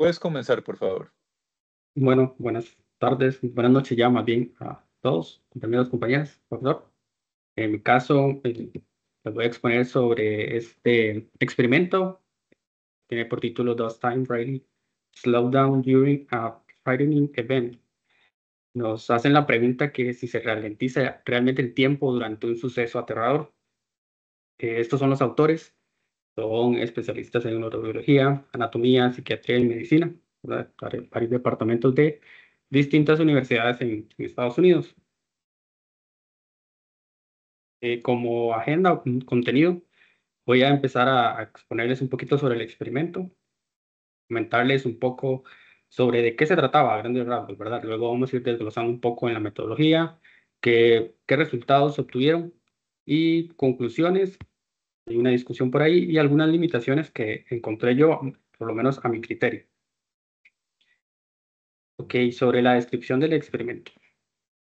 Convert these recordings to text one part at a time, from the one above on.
Puedes comenzar, por favor. Bueno, buenas tardes, buenas noches ya más bien a todos, compañeros, compañeras, profesor. En mi caso, les voy a exponer sobre este experimento. Tiene por título Does Time Really Slow Down During a Frightening Event? Nos hacen la pregunta que si se ralentiza realmente el tiempo durante un suceso aterrador. Estos son los autores, son especialistas en neurobiología, anatomía, psiquiatría y medicina, ¿verdad? Varios departamentos de distintas universidades en Estados Unidos. Como agenda o contenido, voy a empezar a exponerles un poquito sobre el experimento, comentarles un poco sobre de qué se trataba a grandes rasgos, ¿verdad? Luego vamos a ir desglosando un poco en la metodología, qué resultados se obtuvieron y conclusiones, y una discusión por ahí y algunas limitaciones que encontré yo, por lo menos a mi criterio. Ok, sobre la descripción del experimento.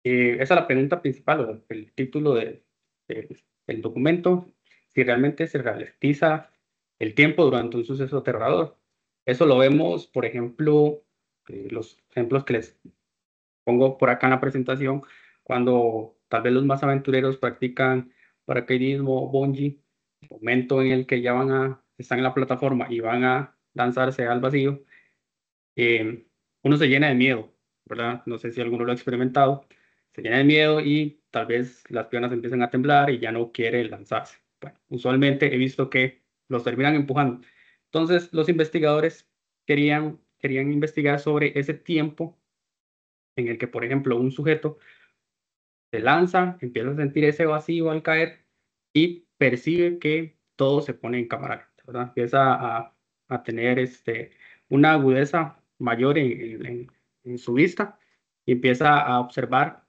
Esa es la pregunta principal, o el título del documento, si realmente se ralentiza el tiempo durante un suceso aterrador. Eso lo vemos, por ejemplo, los ejemplos que les pongo por acá en la presentación, cuando tal vez los más aventureros practican paracaidismo o bungee, el momento en el que ya están en la plataforma y van a lanzarse al vacío, uno se llena de miedo, ¿verdad? No sé si alguno lo ha experimentado, se llena de miedo y tal vez las piernas empiezan a temblar y ya no quiere lanzarse. Bueno, usualmente he visto que los terminan empujando. Entonces, los investigadores querían investigar sobre ese tiempo en el que, por ejemplo, un sujeto se lanza, empieza a sentir ese vacío al caer y percibe que todo se pone en cámara lenta, ¿verdad? Empieza a tener una agudeza mayor en su vista y empieza a observar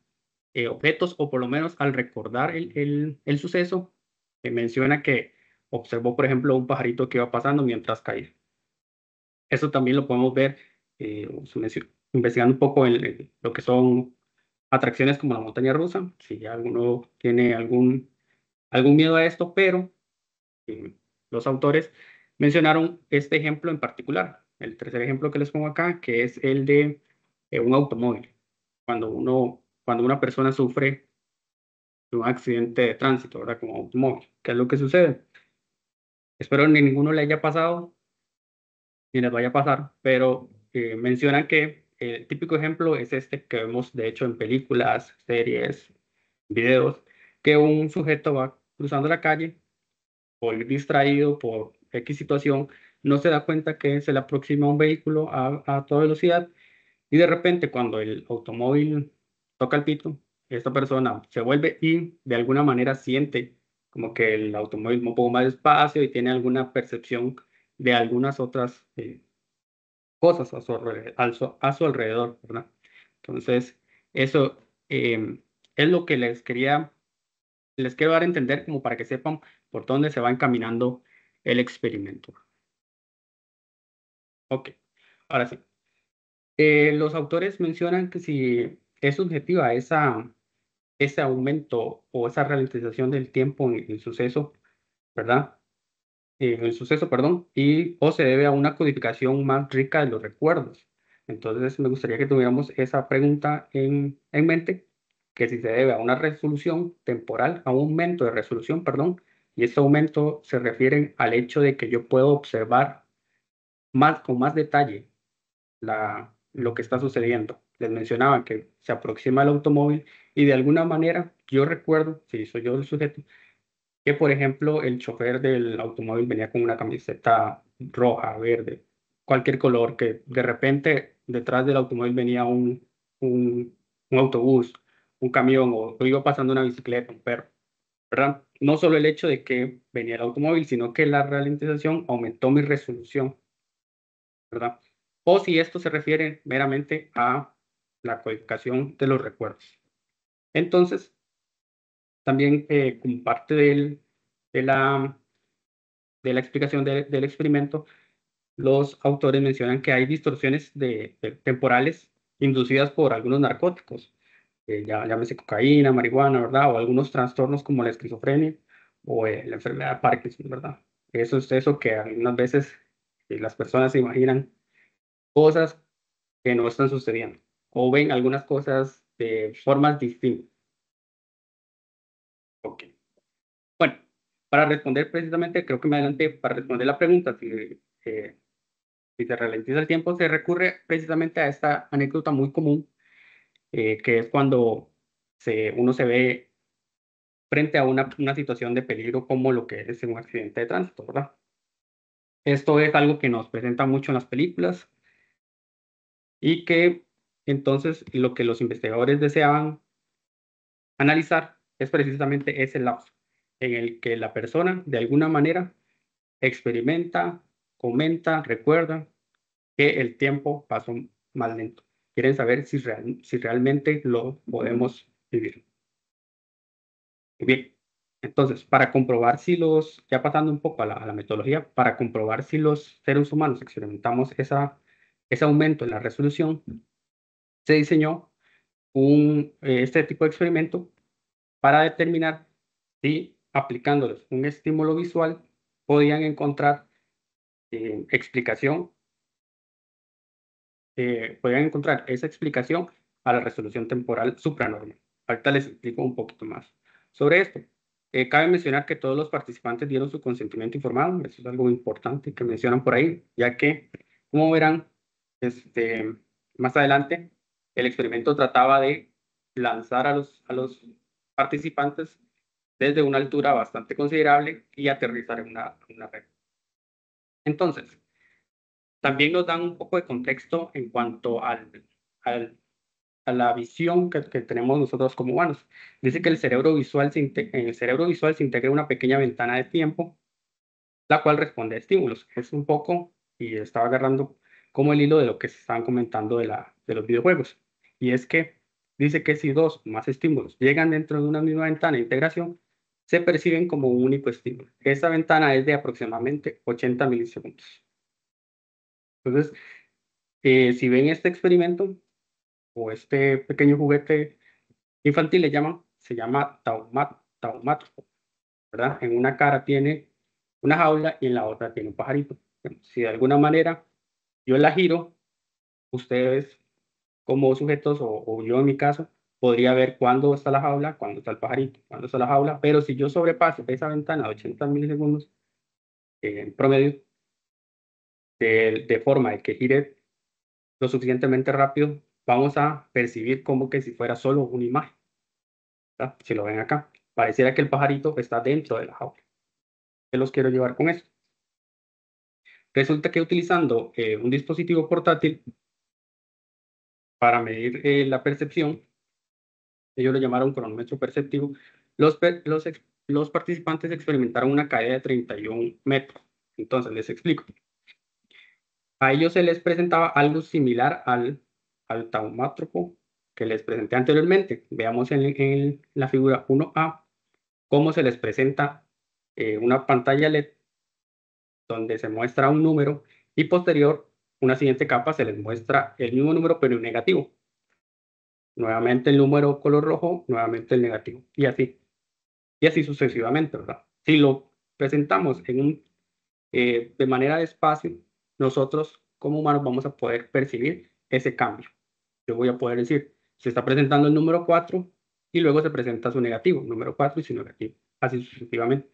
objetos, o por lo menos al recordar el suceso, menciona que observó, por ejemplo, un pajarito que iba pasando mientras caía. Eso también lo podemos ver investigando un poco en lo que son atracciones como la montaña rusa, si ya alguno tiene algún miedo a esto, pero los autores mencionaron este ejemplo en particular. El tercer ejemplo que les pongo acá, que es el de un automóvil. Cuando una persona sufre de un accidente de tránsito, ¿verdad? Como automóvil, ¿qué es lo que sucede? Espero ni ninguno le haya pasado ni les vaya a pasar, pero mencionan que el típico ejemplo es este que vemos de hecho en películas, series, videos, que un sujeto va cruzando la calle por ir distraído por X situación, no se da cuenta que se le aproxima un vehículo a toda velocidad y de repente cuando el automóvil toca el pito, esta persona se vuelve y de alguna manera siente como que el automóvil va un poco más despacio y tiene alguna percepción de algunas otras cosas a su alrededor, ¿verdad? Entonces, eso es lo que les quiero dar a entender como para que sepan por dónde se va encaminando el experimento. Ok, ahora sí. Los autores mencionan que si es subjetiva ese aumento o esa ralentización del tiempo en el suceso, ¿verdad? El suceso, perdón, o se debe a una codificación más rica de los recuerdos. Entonces, me gustaría que tuviéramos esa pregunta en mente, que si se debe a una resolución temporal, a un aumento de resolución, perdón, y este aumento se refiere al hecho de que yo puedo observar con más detalle lo que está sucediendo. Les mencionaba que se aproxima el automóvil y de alguna manera yo recuerdo, si soy yo el sujeto, que por ejemplo el chofer del automóvil venía con una camiseta roja, verde, cualquier color, que de repente detrás del automóvil venía un autobús, un camión o iba pasando una bicicleta, un perro, ¿verdad? No solo el hecho de que venía el automóvil, sino que la ralentización aumentó mi resolución, ¿verdad? O si esto se refiere meramente a la codificación de los recuerdos. Entonces, también como parte de la de la explicación del experimento, los autores mencionan que hay distorsiones temporales inducidas por algunos narcóticos, llámese cocaína, marihuana, ¿verdad? O algunos trastornos como la esquizofrenia o la enfermedad de Parkinson, ¿verdad? Eso es eso que algunas veces las personas se imaginan cosas que no están sucediendo o ven algunas cosas de formas distintas. Ok. Bueno, para responder precisamente, creo que me adelanté, para responder la pregunta, si se ralentiza el tiempo, se recurre precisamente a esta anécdota muy común, que es cuando uno se ve frente a una situación de peligro como lo que es un accidente de tránsito, ¿verdad? Esto es algo que nos presenta mucho en las películas y que entonces lo que los investigadores deseaban analizar es precisamente ese lapso en el que la persona de alguna manera experimenta, comenta, recuerda que el tiempo pasó más lento. Quieren saber si realmente lo podemos vivir. Bien, entonces, para comprobar si ya pasando un poco a la metodología, para comprobar si los seres humanos experimentamos ese aumento en la resolución, se diseñó este tipo de experimento para determinar si aplicándoles un estímulo visual podían encontrar explicación, podían encontrar esa explicación a la resolución temporal supranormal. Ahorita les explico un poquito más sobre esto. Cabe mencionar que todos los participantes dieron su consentimiento informado, eso es algo importante que mencionan por ahí, ya que, como verán, más adelante, el experimento trataba de lanzar a los participantes desde una altura bastante considerable y aterrizar en una red. Entonces, también nos dan un poco de contexto en cuanto al a la visión que tenemos nosotros como humanos. Dice que en el cerebro visual se integra una pequeña ventana de tiempo, la cual responde a estímulos. Es un poco, y estaba agarrando como el hilo de lo que se estaban comentando de los videojuegos. Y es que dice que si dos o más estímulos llegan dentro de una misma ventana de integración, se perciben como un único estímulo. Esa ventana es de aproximadamente 80 milisegundos. Entonces, si ven este experimento o este pequeño juguete infantil se llama taumátropo, ¿verdad? En una cara tiene una jaula y en la otra tiene un pajarito. Bueno, si de alguna manera yo la giro, ustedes como sujetos o yo en mi caso, podría ver cuándo está la jaula, cuándo está el pajarito, cuándo está la jaula, pero si yo sobrepaso esa ventana de 80 milisegundos en promedio, de forma de que gire lo suficientemente rápido, vamos a percibir como que si fuera solo una imagen, ¿verdad? Si lo ven acá, pareciera que el pajarito está dentro de la jaula. ¿Qué los quiero llevar con esto? Resulta que utilizando un dispositivo portátil para medir la percepción, ellos lo llamaron cronómetro perceptivo, los participantes experimentaron una caída de 31 metros. Entonces, les explico. A ellos se les presentaba algo similar al taumátropo que les presenté anteriormente. Veamos en la figura 1A cómo se les presenta una pantalla LED donde se muestra un número y posterior, una siguiente capa, se les muestra el mismo número pero en negativo. Nuevamente el número color rojo, nuevamente el negativo y así sucesivamente, ¿verdad? Si lo presentamos de manera despacio, nosotros como humanos vamos a poder percibir ese cambio. Yo voy a poder decir, se está presentando el número 4 y luego se presenta su negativo, número 4 y su negativo, así sucesivamente.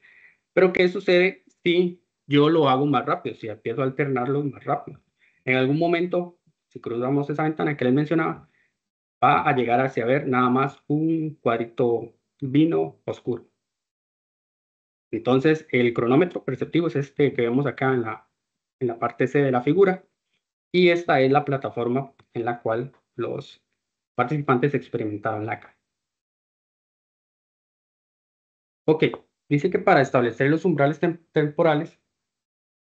Pero ¿qué sucede si yo lo hago más rápido? Si empiezo a alternarlo más rápido. En algún momento, si cruzamos esa ventana que les mencionaba, va a llegar hacia ver nada más un cuadrito vino oscuro. Entonces, el cronómetro perceptivo es este que vemos acá en la parte C de la figura, y esta es la plataforma en la cual los participantes experimentaron la caída. Ok, dice que para establecer los umbrales temporales,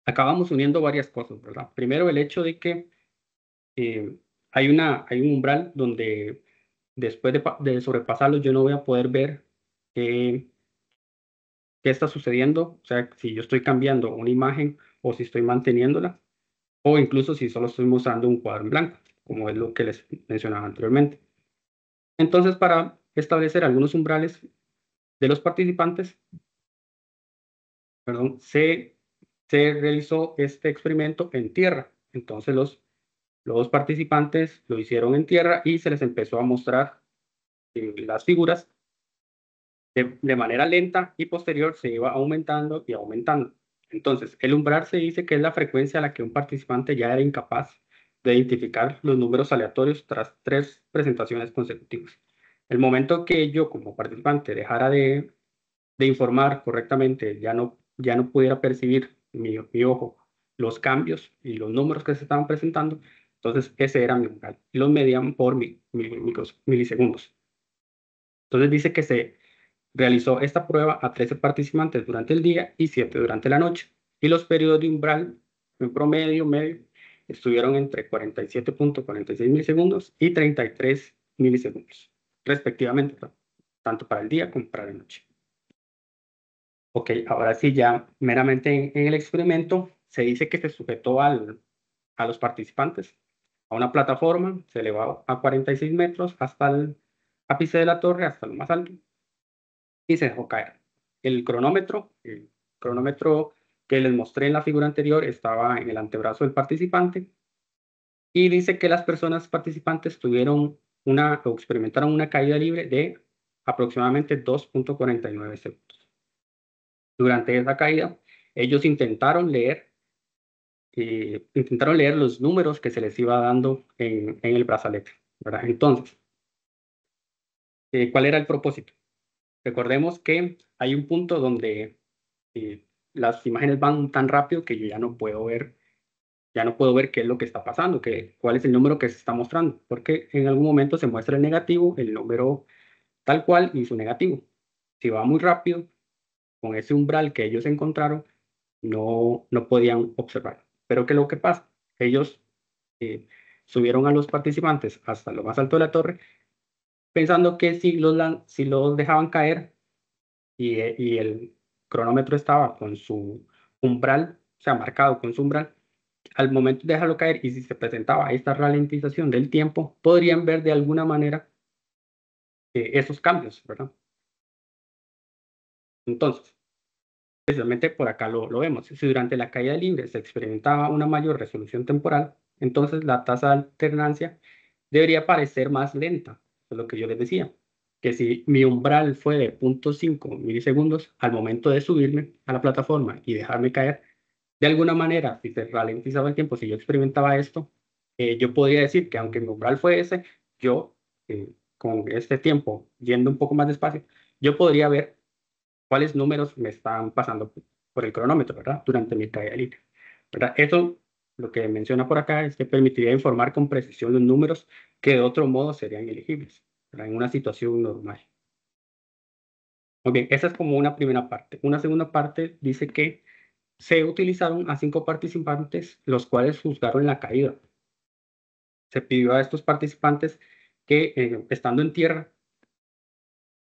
acabamos uniendo varias cosas, ¿verdad? Primero, el hecho de que eh, hay un umbral donde después de sobrepasarlo yo no voy a poder ver qué está sucediendo, o sea, si yo estoy cambiando una imagen o si estoy manteniéndola, o incluso si solo estoy mostrando un cuadro en blanco, como es lo que les mencionaba anteriormente. Entonces, para establecer algunos umbrales de los participantes, perdón, se realizó este experimento en tierra. Entonces, Los dos participantes lo hicieron en tierra y se les empezó a mostrar las figuras de manera lenta y posterior se iba aumentando y aumentando. Entonces, el umbral se dice que es la frecuencia a la que un participante ya era incapaz de identificar los números aleatorios tras 3 presentaciones consecutivas. El momento que yo como participante dejara de informar correctamente, ya no pudiera percibir mi ojo los cambios y los números que se estaban presentando, entonces ese era mi umbral. Y los medían por milisegundos. Entonces dice que se realizó esta prueba a 13 participantes durante el día y 7 durante la noche. Y los periodos de umbral, en promedio, medio, estuvieron entre 47.46 milisegundos y 33 milisegundos, respectivamente, tanto para el día como para la noche. Ok, ahora sí, ya meramente en el experimento se dice que se sujetó a los participantes a una plataforma, se elevó a 46 metros hasta el ápice de la torre, hasta lo más alto, y se dejó caer. El cronómetro que les mostré en la figura anterior estaba en el antebrazo del participante y dice que las personas participantes tuvieron o experimentaron una caída libre de aproximadamente 2.49 segundos. Durante esa caída, ellos intentaron leer los números que se les iba dando en el brazalete, ¿verdad? Entonces, ¿cuál era el propósito? Recordemos que hay un punto donde eh, las imágenes van tan rápido que yo ya no puedo ver qué es lo que está pasando, cuál es el número que se está mostrando, porque en algún momento se muestra el negativo, el número tal cual y su negativo. Si va muy rápido, con ese umbral que ellos encontraron, no podían observar. Pero ¿qué es lo que pasa? Ellos eh, subieron a los participantes hasta lo más alto de la torre, pensando que si los dejaban caer y el cronómetro estaba con su umbral, o sea, marcado con su umbral, al momento de dejarlo caer y si se presentaba esta ralentización del tiempo, podrían ver de alguna manera esos cambios, ¿verdad? Entonces, precisamente por acá lo vemos. Si durante la caída libre se experimentaba una mayor resolución temporal, entonces la tasa de alternancia debería parecer más lenta. Eso es lo que yo les decía, que si mi umbral fue de 0.5 milisegundos, al momento de subirme a la plataforma y dejarme caer, de alguna manera, si se ralentizaba el tiempo, si yo experimentaba esto, yo podría decir que aunque mi umbral fue ese, yo, con este tiempo yendo un poco más despacio, yo podría ver cuáles números me están pasando por el cronómetro, ¿verdad? Durante mi caída libre, ¿verdad? Eso, lo que menciona por acá es que permitiría informar con precisión los números que de otro modo serían elegibles, ¿verdad? En una situación normal. Muy bien, esa es como una primera parte. Una segunda parte dice que se utilizaron a 5 participantes, los cuales juzgaron la caída. Se pidió a estos participantes que, estando en tierra,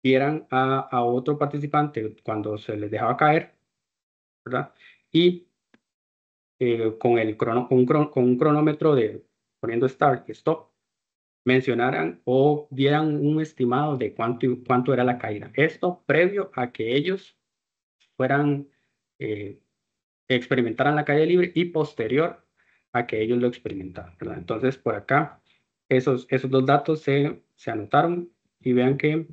vieran a otro participante cuando se les dejaba caer, ¿verdad? Y con un cronómetro de poniendo start y stop, mencionaran o dieran un estimado de cuánto era la caída. Esto previo a que ellos fueran, eh, experimentaran la caída libre y posterior a que ellos lo experimentaran, ¿verdad? Entonces, por acá, esos dos datos se anotaron y vean que,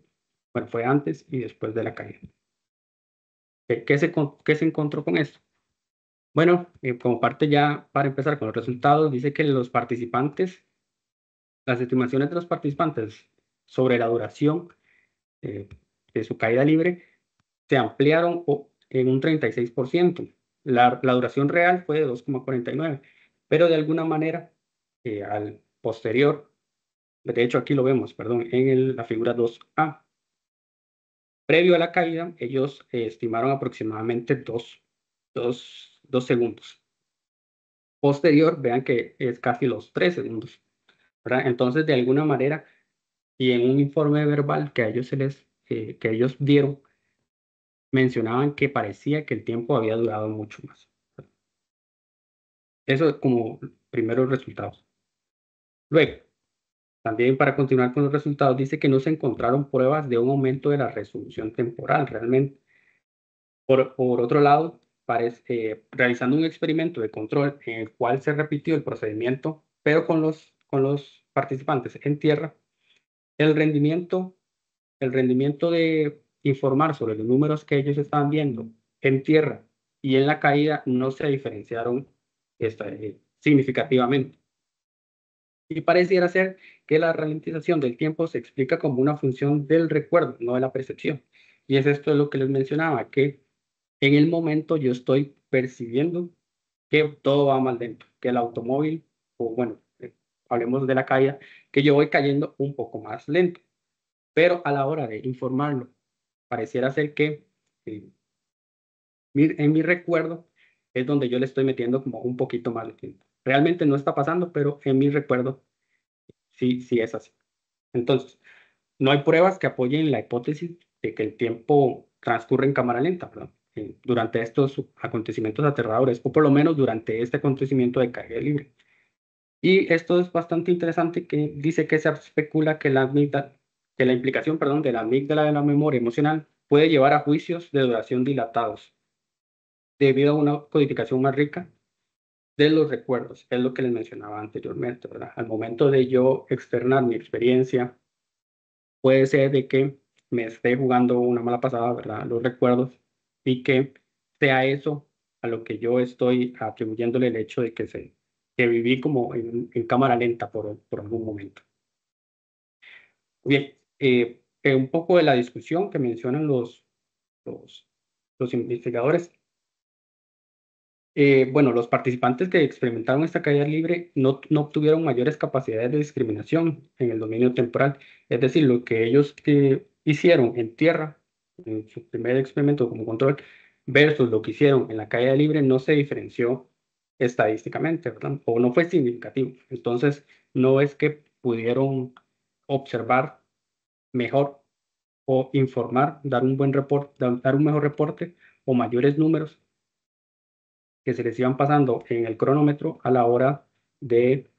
bueno, fue antes y después de la caída. ¿Qué se encontró con esto? Bueno, como parte ya para empezar con los resultados, dice que las estimaciones de los participantes sobre la duración eh, de su caída libre se ampliaron en un 36%. La duración real fue de 2,49, pero de alguna manera, al posterior, de hecho aquí lo vemos, perdón, en la figura 2A, previo a la caída, ellos estimaron aproximadamente 2 segundos. Posterior, vean que es casi los 3 segundos, ¿verdad? Entonces, de alguna manera, y en un informe verbal que a ellos que ellos dieron, mencionaban que parecía que el tiempo había durado mucho más. Eso es como primeros resultados. Luego, también para continuar con los resultados, dice que no se encontraron pruebas de un aumento de la resolución temporal realmente. Por otro lado, realizando un experimento de control en el cual se repitió el procedimiento pero con los participantes en tierra, el rendimiento, el rendimiento de informar sobre los números que ellos estaban viendo en tierra y en la caída no se diferenciaron significativamente. Y pareciera ser que la ralentización del tiempo se explica como una función del recuerdo, no de la percepción. Y es esto lo que les mencionaba, que en el momento yo estoy percibiendo que todo va mal dentro, que el automóvil, o bueno, hablemos de la caída, que yo voy cayendo un poco más lento. Pero a la hora de informarlo, pareciera ser que eh, en mi recuerdo es donde yo le estoy metiendo como un poquito más de tiempo. Realmente no está pasando, pero en mi recuerdo sí, sí es así. Entonces, no hay pruebas que apoyen la hipótesis de que el tiempo transcurre en cámara lenta, ¿verdad? Durante estos acontecimientos aterradores, o por lo menos durante este acontecimiento de caída libre. Y esto es bastante interesante, que dice que se especula que que la implicación, perdón, de la amígdala de la memoria emocional puede llevar a juicios de duración dilatados debido a una codificación más rica de los recuerdos. Es lo que les mencionaba anteriormente, ¿verdad? Al momento de yo externar mi experiencia, puede ser de que me esté jugando una mala pasada, ¿verdad? Los recuerdos, y que sea eso a lo que yo estoy atribuyéndole el hecho de que viví como en cámara lenta por algún momento. Bien, un poco de la discusión que mencionan los, los investigadores. Bueno, los participantes que experimentaron esta caída libre no obtuvieron mayores capacidades de discriminación en el dominio temporal. Es decir, lo que ellos hicieron en tierra, en su primer experimento como control, versus lo que hicieron en la caída libre, no se diferenció estadísticamente, ¿verdad? O no fue significativo. Entonces, no es que pudieron observar mejor o informar, dar un buen reporte, dar un mejor reporte o mayores números que se les iban pasando en el cronómetro a la hora de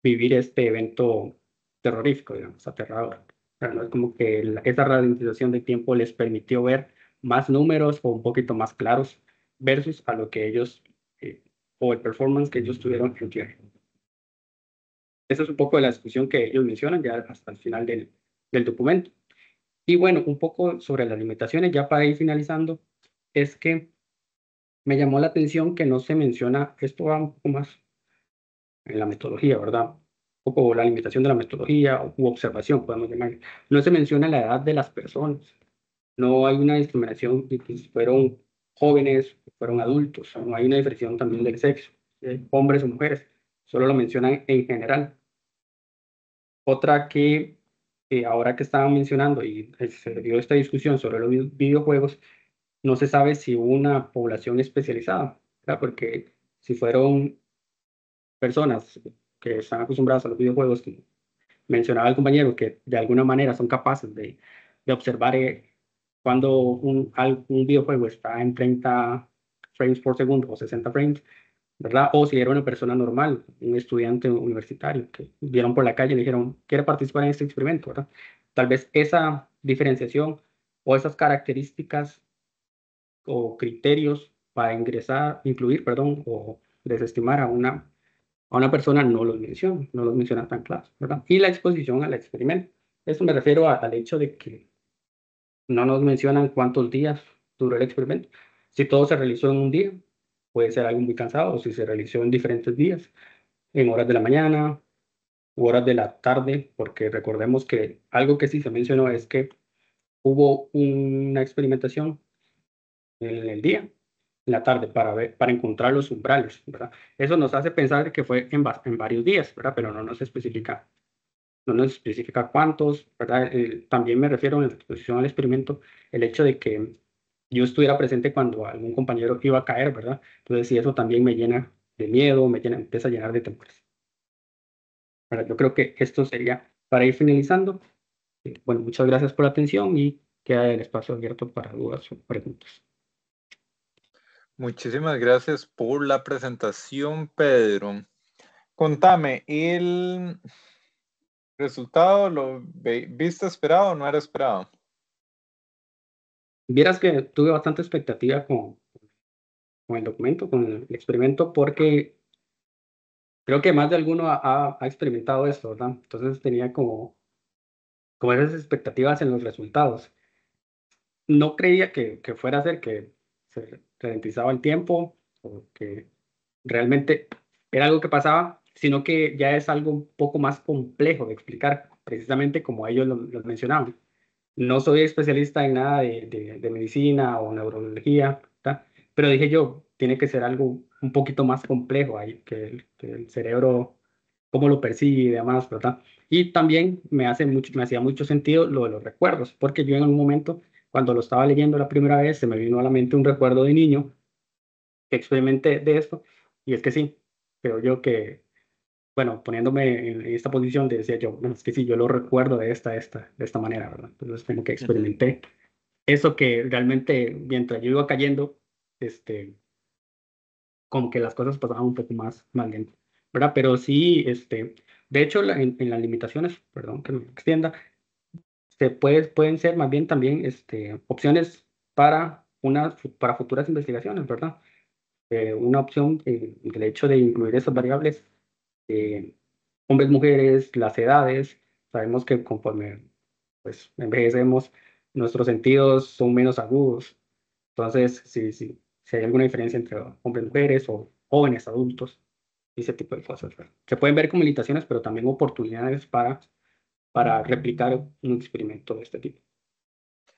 vivir este evento terrorífico, digamos, aterrador. O sea, no es como que esa ralentización de tiempo les permitió ver más números o un poquito más claros versus a lo que ellos, eh, o el performance que ellos tuvieron en tierra. Esa es un poco de la discusión que ellos mencionan ya hasta el final del documento. Y bueno, un poco sobre las limitaciones, ya para ir finalizando, es que me llamó la atención que no se menciona, esto va un poco más en la metodología, ¿verdad? Un poco la limitación de la metodología u observación, podemos llamar. No se menciona la edad de las personas. No hay una discriminación de que si fueron jóvenes, si fueron adultos. No hay una diferenciación también del sexo, hombres o mujeres. Solo lo mencionan en general. Otra que ahora que estaban mencionando y se dio esta discusión sobre los videojuegos, no se sabe si hubo una población especializada, ¿verdad? Porque si fueron personas que están acostumbradas a los videojuegos, que mencionaba el compañero, que de alguna manera son capaces de observar cuando un videojuego está en 30 frames por segundo o 60 frames, ¿verdad? O si era una persona normal, un estudiante universitario que vieron por la calle y le dijeron, ¿quiere participar en este experimento? ¿Verdad? Tal vez esa diferenciación o esas características o criterios para incluir, perdón, o desestimar a una persona no los menciona tan claros, ¿verdad? Y la exposición al experimento. Esto me refiero al hecho de que no nos mencionan cuántos días duró el experimento. Si todo se realizó en un día, puede ser algo muy cansado, o si se realizó en diferentes días, en horas de la mañana u horas de la tarde, porque recordemos que algo que sí se mencionó es que hubo una experimentación en el día, en la tarde, para encontrar los umbrales, ¿verdad? Eso nos hace pensar que fue en varios días, ¿verdad? Pero no nos especifica cuántos, ¿verdad? También me refiero en la exposición al experimento, el hecho de que yo estuviera presente cuando algún compañero iba a caer, ¿verdad? Entonces, sí, eso también me llena de miedo, empieza a llenar de temores. ¿Verdad? Yo creo que esto sería para ir finalizando. Bueno, muchas gracias por la atención y queda el espacio abierto para dudas o preguntas. Muchísimas gracias por la presentación, Pedro. Contame, ¿el resultado lo viste esperado o no era esperado? Vieras que tuve bastante expectativa con el documento, con el experimento, porque creo que más de alguno ha experimentado esto, ¿verdad? Entonces tenía como esas expectativas en los resultados. No creía que fuera a ser que se ralentizaba el tiempo o que realmente era algo que pasaba, sino que ya es algo un poco más complejo de explicar, precisamente como ellos lo mencionaban. No soy especialista en nada de medicina o neurología, ¿verdad? Pero dije yo, tiene que ser algo un poquito más complejo ahí, que el cerebro, cómo lo percibe y demás, ¿verdad? Y también me hacía mucho sentido lo de los recuerdos, porque yo en un momento, cuando lo estaba leyendo la primera vez, se me vino a la mente un recuerdo de niño que experimenté de esto, y es que sí, creo yo que, bueno, poniéndome en esta posición, decía yo, bueno, es que sí, yo lo recuerdo de esta manera, ¿verdad? Entonces, como que Ujú. experimenté eso que realmente, mientras yo iba cayendo, este, como que las cosas pasaban un poco más lento, ¿verdad? Pero sí, de hecho, en las limitaciones, perdón que me extienda, pueden ser más bien también opciones para futuras investigaciones, ¿verdad? Una opción, el hecho de incluir esas variables, eh, hombres, mujeres, las edades, sabemos que conforme pues envejecemos, nuestros sentidos son menos agudos. Entonces, si hay alguna diferencia entre hombres, mujeres o jóvenes, adultos, ese tipo de cosas, ¿verdad? Se pueden ver como limitaciones, pero también oportunidades para replicar un experimento de este tipo.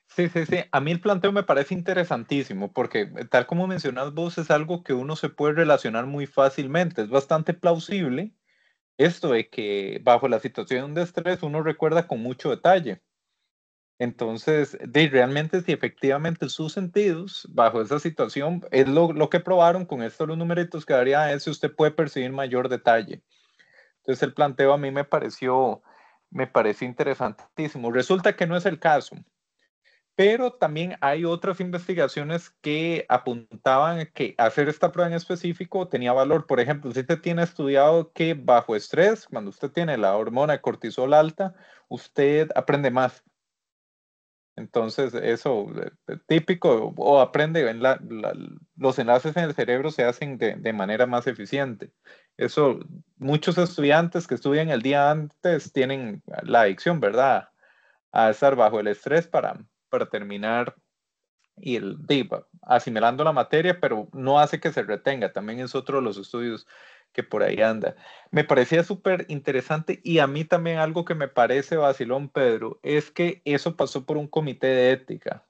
Sí, sí, sí. A mí el planteo me parece interesantísimo porque tal como mencionas vos, es algo que uno se puede relacionar muy fácilmente. Es bastante plausible esto de que bajo la situación de estrés uno recuerda con mucho detalle. Entonces, realmente si efectivamente sus sentidos bajo esa situación es lo que probaron con esto los numeritos que daría es si usted puede percibir mayor detalle. Entonces el planteo a mí me pareció interesantísimo. Resulta que no es el caso. Pero también hay otras investigaciones que apuntaban que hacer esta prueba en específico tenía valor. Por ejemplo, si se tiene estudiado que bajo estrés, cuando usted tiene la hormona de cortisol alta, usted aprende más. Entonces, eso típico, o aprende, los enlaces en el cerebro se hacen de manera más eficiente. Eso, muchos estudiantes que estudian el día antes tienen la adicción, ¿verdad? A estar bajo el estrés para terminar y asimilando la materia, pero no hace que se retenga. También es otro de los estudios que por ahí anda. Me parecía súper interesante y a mí también algo que me parece vacilón, Pedro, es que eso pasó por un comité de ética.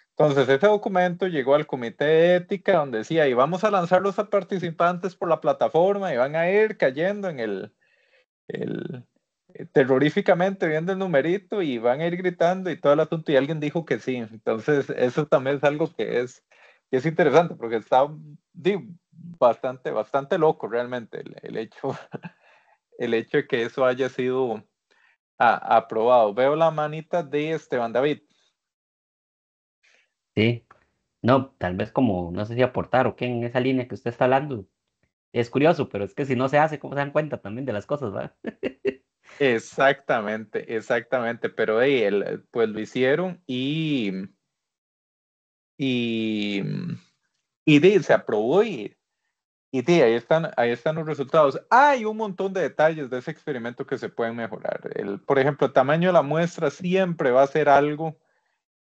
Entonces, ese documento llegó al comité de ética donde decía, y vamos a lanzarlos a participantes por la plataforma y van a ir cayendo en el, terroríficamente viendo el numerito y van a ir gritando y todo el asunto y alguien dijo que sí. Entonces, eso también es algo que es interesante porque está bastante loco realmente el hecho, el hecho de que eso haya sido aprobado. Veo la manita de Esteban David. Sí, no, tal vez como, no sé si aportar o qué en esa línea que usted está hablando. Es curioso, pero es que si no se hace, ¿cómo se dan cuenta también de las cosas, va? Exactamente, exactamente, pero pues lo hicieron y, se aprobó y sí, ahí están los resultados. Hay un montón de detalles de ese experimento que se pueden mejorar. Por ejemplo, el tamaño de la muestra siempre va a ser algo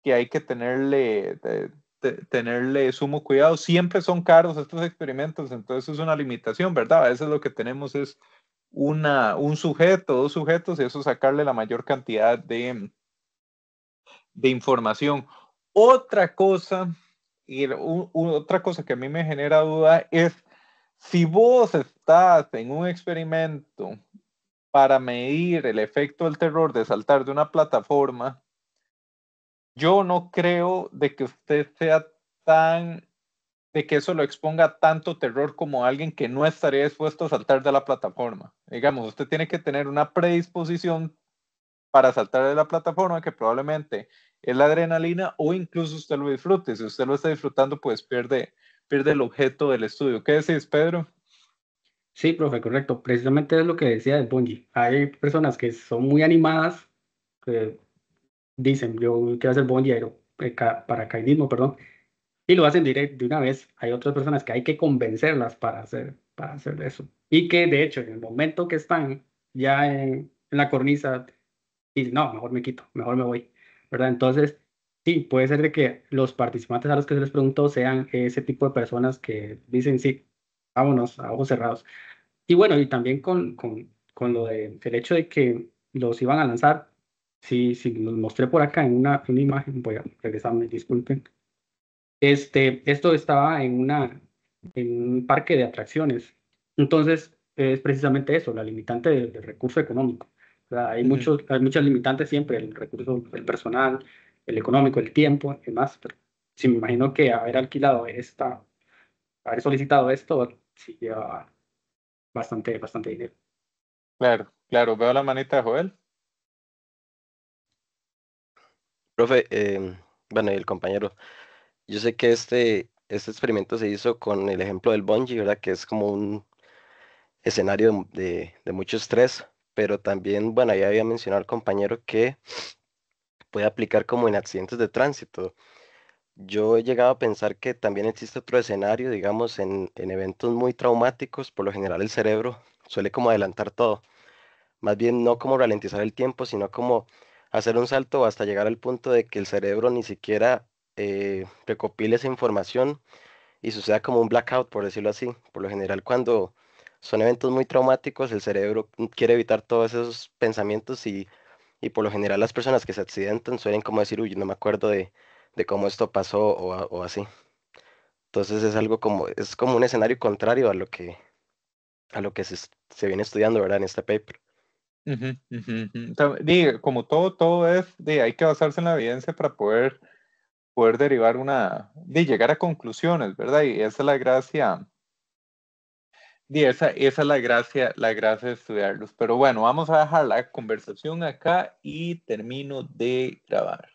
que hay que tenerle sumo cuidado. Siempre son caros estos experimentos, entonces es una limitación, ¿verdad? A veces lo que tenemos es un sujeto, dos sujetos, y eso sacarle la mayor cantidad de información. Otra cosa, otra cosa que a mí me genera duda es si vos estás en un experimento para medir el efecto del terror de saltar de una plataforma, yo no creo de que usted sea de que eso lo exponga a tanto terror como alguien que no estaría dispuesto a saltar de la plataforma. Digamos, usted tiene que tener una predisposición para saltar de la plataforma que probablemente es la adrenalina o incluso usted lo disfrute. Si usted lo está disfrutando, pues pierde el objeto del estudio. ¿Qué decís, Pedro? Sí, profe, correcto. Precisamente es lo que decía del bungee. Hay personas que son muy animadas, que dicen, yo quiero hacer bungee paracaidismo, perdón, y lo hacen directo de una vez. Hay otras personas que hay que convencerlas para hacer eso. Y que de hecho, en el momento que están ya en la cornisa, dicen, no, mejor me quito, mejor me voy, ¿verdad? Entonces, sí, puede ser de que los participantes a los que se les preguntó sean ese tipo de personas que dicen, sí, vámonos a ojos cerrados. Y bueno, y también con lo de, el hecho de que los iban a lanzar, sí, sí, los mostré por acá en una imagen, voy a regresarme, disculpen. Esto estaba en un parque de atracciones. Entonces, es precisamente eso, la limitante del recurso económico. O sea, Ujú. hay muchas limitantes siempre, el recurso, el personal, el económico, el tiempo, y demás. Pero sí, me imagino que haber alquilado haber solicitado esto, sí lleva bastante dinero. Claro, claro, veo la manita de Joel. Profe, bueno, y el compañero, yo sé que este experimento se hizo con el ejemplo del bungee, ¿verdad? Que es como un escenario de mucho estrés, pero también, bueno, ya había mencionado al compañero que puede aplicar como en accidentes de tránsito. Yo he llegado a pensar que también existe otro escenario, digamos, en eventos muy traumáticos, por lo general el cerebro suele como adelantar todo, más bien no como ralentizar el tiempo, sino como hacer un salto hasta llegar al punto de que el cerebro ni siquiera recopile esa información y suceda como un blackout, por decirlo así. Por lo general, cuando son eventos muy traumáticos, el cerebro quiere evitar todos esos pensamientos y por lo general las personas que se accidentan suelen como decir, uy, no me acuerdo de cómo esto pasó o así. Entonces es algo como, es como un escenario contrario a lo que se viene estudiando, ¿verdad? En este paper. Ujú, ujú, ujú. Como todo es, hay que basarse en la evidencia para poder derivar llegar a conclusiones, ¿verdad? Y esa es la gracia, esa es la gracia de estudiarlos. Pero bueno, vamos a dejar la conversación acá y termino de grabar.